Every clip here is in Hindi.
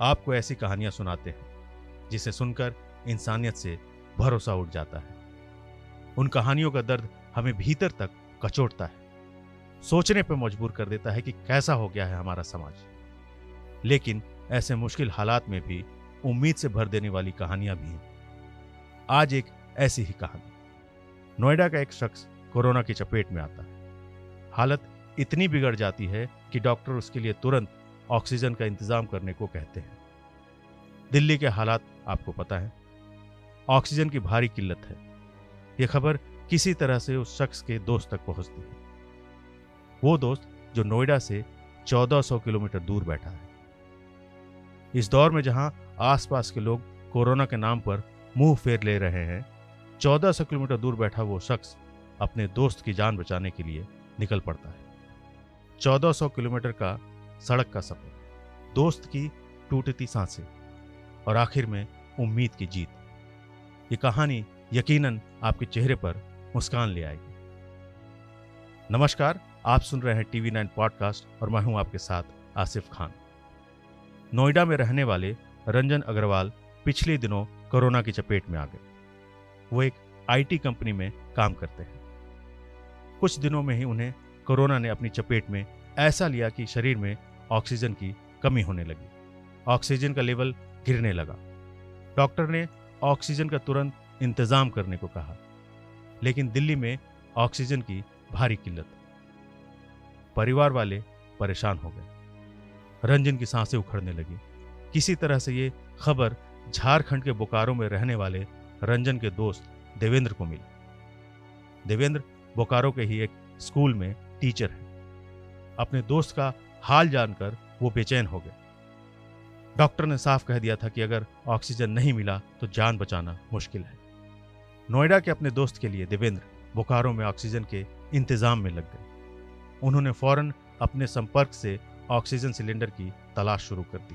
आपको ऐसी कहानियां सुनाते हैं जिसे सुनकर इंसानियत से भरोसा उठ जाता है। उन कहानियों का दर्द हमें भीतर तक कचोटता है, सोचने पर मजबूर कर देता है कि कैसा हो गया है हमारा समाज। लेकिन ऐसे मुश्किल हालात में भी उम्मीद से भर देने वाली कहानियां भी हैं। आज एक ऐसी ही कहानी। नोएडा का एक शख्स कोरोना की चपेट में आता है। हालत इतनी बिगड़ जाती है कि डॉक्टर उसके लिए तुरंत ऑक्सीजन का इंतजाम करने को कहते हैं। दिल्ली के हालात आपको पता है, ऑक्सीजन की भारी किल्लत है। यह खबर किसी तरह से उस शख्स के दोस्त तक पहुंचती है। वो दोस्त जो नोएडा से 1400 किलोमीटर दूर बैठा है। इस दौर में जहां आसपास के लोग कोरोना के नाम पर मुंह फेर ले रहे हैं, 1400 किलोमीटर दूर बैठा वो शख्स अपने दोस्त की जान बचाने के लिए निकल पड़ता है। 1400 किलोमीटर का सड़क का सफर, दोस्त की टूटती सांसें और आखिर में उम्मीद की जीत। ये कहानी यकीनन आपके चेहरे पर मुस्कान ले आएगी। नमस्कार, आप सुन रहे हैं टीवी 9 पॉडकास्ट और मैं हूं आपके साथ आसिफ खान। नोएडा में रहने वाले रंजन अग्रवाल पिछले दिनों कोरोना की चपेट में आ गए। वो एक आईटी कंपनी में काम करते हैं। कुछ दिनों में ही उन्हें कोरोना ने अपनी चपेट में ऐसा लिया कि शरीर में ऑक्सीजन की कमी होने लगी। ऑक्सीजन का लेवल गिरने लगा। डॉक्टर ने ऑक्सीजन का तुरंत इंतजाम करने को कहा, लेकिन दिल्ली में ऑक्सीजन की भारी किल्लत। परिवार वाले परेशान हो गए। रंजन की सांसें उखड़ने लगी। किसी तरह से ये खबर झारखंड के बोकारो में रहने वाले रंजन के दोस्त देवेंद्र को मिली। देवेंद्र बोकारो के ही एक स्कूल में टीचर है। अपने दोस्त का हाल जानकर वो बेचैन हो गए। डॉक्टर ने साफ कह दिया था कि अगर ऑक्सीजन नहीं मिला तो जान बचाना मुश्किल है। नोएडा के अपने दोस्त के लिए देवेंद्र बोकारो में ऑक्सीजन के इंतजाम में लग गए। उन्होंने फौरन अपने संपर्क से ऑक्सीजन सिलेंडर की तलाश शुरू कर दी।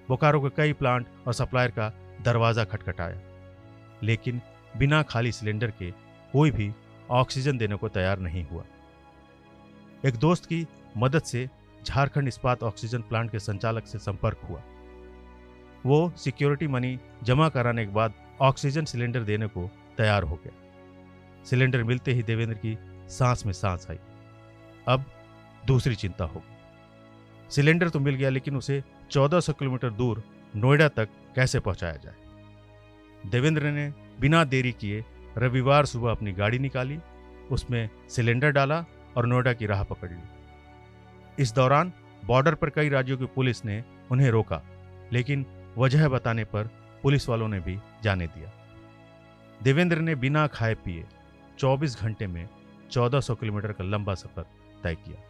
बोकारो के कई प्लांट और सप्लायर का दरवाजा खटखटाया, लेकिन बिना खाली सिलेंडर के कोई भी ऑक्सीजन देने को तैयार नहीं हुआ। एक दोस्त की मदद से झारखंड इस्पात ऑक्सीजन प्लांट के संचालक से संपर्क हुआ। वो सिक्योरिटी मनी जमा कराने के बाद ऑक्सीजन सिलेंडर देने को तैयार हो गया। सिलेंडर मिलते ही देवेंद्र की सांस में सांस आई। अब दूसरी चिंता होगी। सिलेंडर तो मिल गया, लेकिन उसे 1400 किलोमीटर दूर नोएडा तक कैसे पहुंचाया जाए। देवेंद्र ने बिना देरी किए रविवार सुबह अपनी गाड़ी निकाली, उसमें सिलेंडर डाला और नोएडा की राह पकड़ ली। इस दौरान बॉर्डर पर कई राज्यों की पुलिस ने उन्हें रोका, लेकिन वजह बताने पर पुलिस वालों ने भी जाने दिया। देवेंद्र ने बिना खाए पिए 24 घंटे में 1400 किलोमीटर का लंबा सफर तय किया।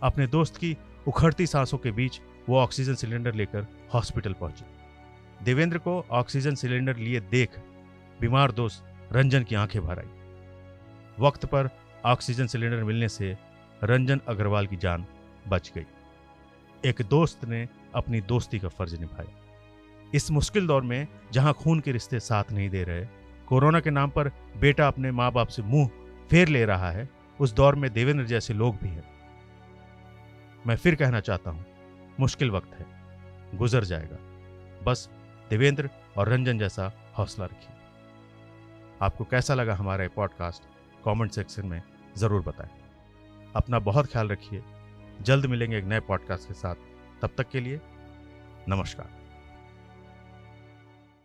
अपने दोस्त की उखड़ती सांसों के बीच वो ऑक्सीजन सिलेंडर लेकर हॉस्पिटल पहुंचे। देवेंद्र को ऑक्सीजन सिलेंडर लिए देख बीमार दोस्त रंजन की आंखें भर आई। वक्त पर ऑक्सीजन सिलेंडर मिलने से रंजन अग्रवाल की जान बच गई। एक दोस्त ने अपनी दोस्ती का फर्ज निभाया। इस मुश्किल दौर में जहां खून के रिश्ते साथ नहीं दे रहे, कोरोना के नाम पर बेटा अपने माँ बाप से मुंह फेर ले रहा है, उस दौर में देवेंद्र जैसे लोग भी हैं। मैं फिर कहना चाहता हूं, मुश्किल वक्त है, गुजर जाएगा। बस देवेंद्र और रंजन जैसा हौसला रखिए। आपको कैसा लगा हमारा ये पॉडकास्ट कमेंट सेक्शन में जरूर बताएं। अपना बहुत ख्याल रखिए। जल्द मिलेंगे एक नए पॉडकास्ट के साथ। तब तक के लिए नमस्कार।